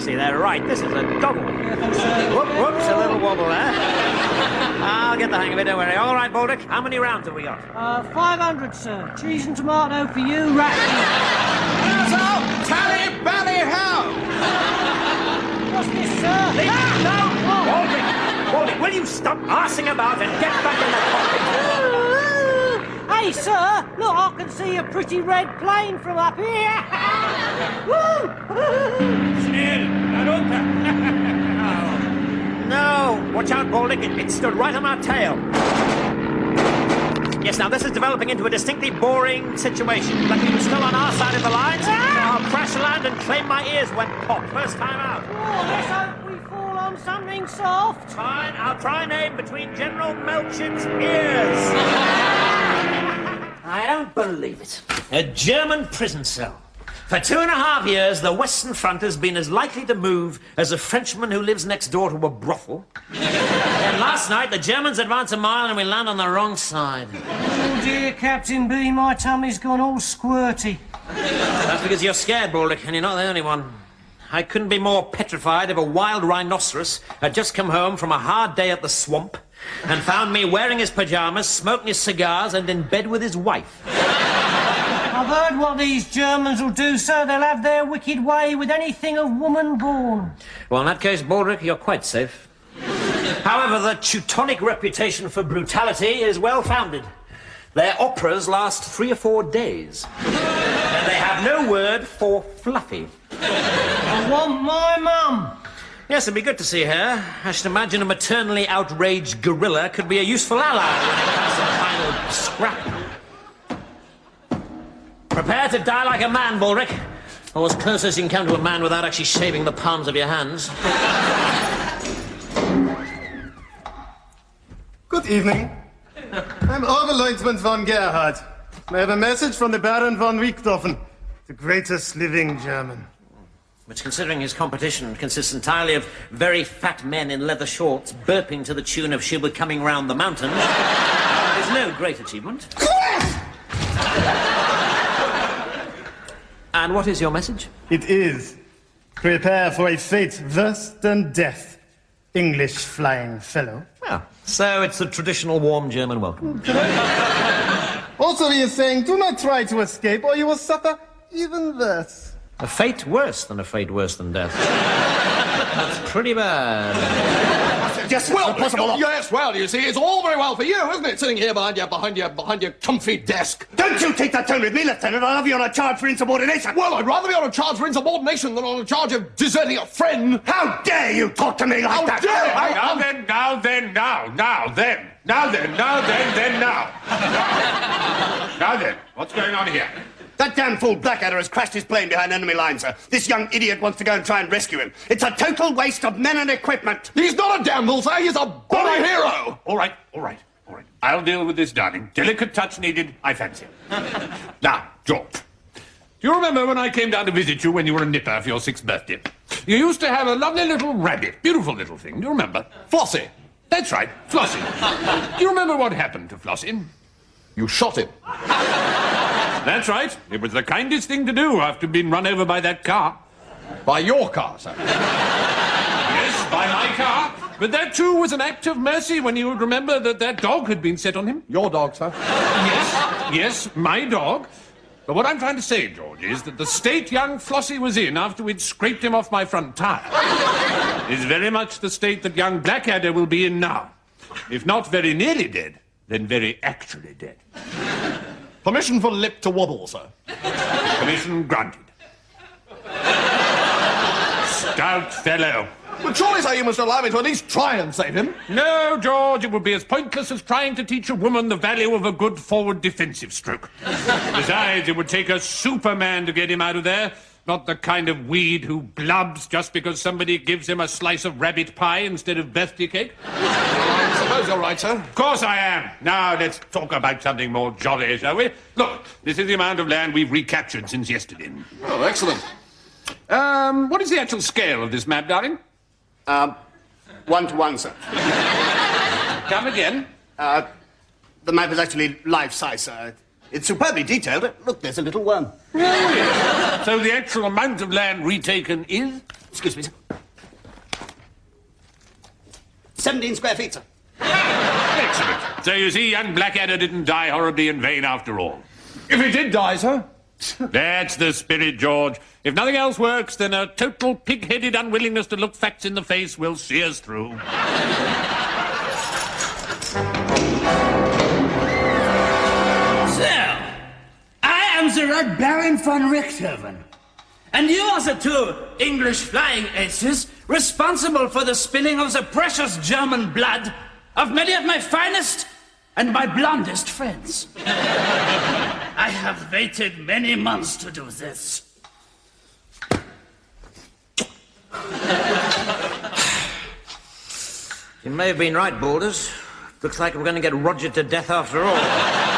taxi there, right. This is a double. Whoops, a little wobble there. I'll get the hang of it, don't worry. All right, Baldock, how many rounds have we got? 500, sir. Cheese and tomato for you, rat. Tally bally how! What's this, sir? No! Baldock, will you stop arsing about and get back in the cockpit? Hey, sir, look, I can see a pretty red plane from up here. No, watch out, Baldock. It stood right on our tail. Yes, now this is developing into a distinctly boring situation. Luckily, we're still on our side of the lines, so I'll crash land and claim my ears went pop. First time out. Oh, let's hope we fall on something soft. Fine, I'll try and aim between General Melchit's ears. I don't believe it. A German prison cell. For 2.5 years, the Western Front has been as likely to move as a Frenchman who lives next door to a brothel. And last night, the Germans advance a mile and we land on the wrong side. Oh, dear, Captain B, my tummy's gone all squirty. That's because you're scared, Baldock, and you're not the only one. I couldn't be more petrified if a wild rhinoceros had just come home from a hard day at the swamp and found me wearing his pyjamas, smoking his cigars, and in bed with his wife. I've heard what these Germans will do, sir. They'll have their wicked way with anything of woman born. Well, in that case, Baldock, you're quite safe. However, the Teutonic reputation for brutality is well-founded. Their operas last 3 or 4 days. And they have no word for fluffy. I want my mum. Yes, it'd be good to see her. I should imagine a maternally outraged gorilla could be a useful ally when it comes to the final scrap. Prepare to die like a man, Baldock. Or as close as you can come to a man without actually shaving the palms of your hands. Good evening. I'm Oberleutnant von Gerhard. I have a message from the Baron von Richthofen, the greatest living German. Which, considering his competition consists entirely of very fat men in leather shorts burping to the tune of She'll Be Coming Round the Mountains, is no great achievement. And what is your message? It is, prepare for a fate worse than death, English flying fellow. Well, so it's the traditional warm German welcome. Also, he is saying, do not try to escape or you will suffer even worse. A fate worse than death. That's pretty bad. Yes, well, possible. Yes, well, you see, it's all very well for you, isn't it? Sitting here behind your comfy desk. Don't you take that tone with me, Lieutenant. I'll have you on a charge for insubordination. Well, I'd rather be on a charge for insubordination than on a charge of deserting a friend. How dare you talk to me like that? How dare Now then, what's going on here? That damn fool Blackadder has crashed his plane behind enemy lines, sir. This young idiot wants to go and try and rescue him. It's a total waste of men and equipment. He's not a damn fool, sir. He's a born hero. All right. I'll deal with this, darling. Delicate touch needed, I fancy. Now, George, do you remember when I came down to visit you when you were a nipper for your 6th birthday? You used to have a lovely little rabbit, beautiful little thing. Do you remember? Flossie. That's right, Flossie. Do you remember what happened to Flossie? You shot him. That's right. It was the kindest thing to do after being run over by that car. By your car, sir. Yes, by my car. But that, too, was an act of mercy when you would remember that dog had been set on him. Your dog, sir. Yes, my dog. But what I'm trying to say, George, is that the state young Flossie was in after we'd scraped him off my front tire is very much the state that young Blackadder will be in now. If not very nearly dead, then very actually dead. Permission for lip to wobble, sir. Permission granted. Stout fellow. But surely, sir, you must allow me to at least try and save him. No, George, it would be as pointless as trying to teach a woman the value of a good forward defensive stroke. Besides, it would take a Superman to get him out of there, not the kind of weed who blubs just because somebody gives him a slice of rabbit pie instead of birthday cake. I suppose you're right, sir. Of course I am. Now, let's talk about something more jolly, shall we? Look, this is the amount of land we've recaptured since yesterday. Oh, excellent. What is the actual scale of this map, darling? 1 to 1, sir. Come again? The map is actually life-size, sir. It's superbly detailed. Look, there's a little worm. Oh, yes. So the actual amount of land retaken is? Excuse me, sir. 17 square feet, sir. Excellent. So you see, young Blackadder didn't die horribly in vain after all. If he did die, sir. That's the spirit, George. If nothing else works, then a total pig-headed unwillingness to look facts in the face will see us through. So, I am the Red Baron von Richthofen. And you are the two English flying aces responsible for the spilling of the precious German blood of many of my finest and my blondest friends. I have waited many months to do this. You may have been right, Balders. Looks like we're going to get Roger to death after all.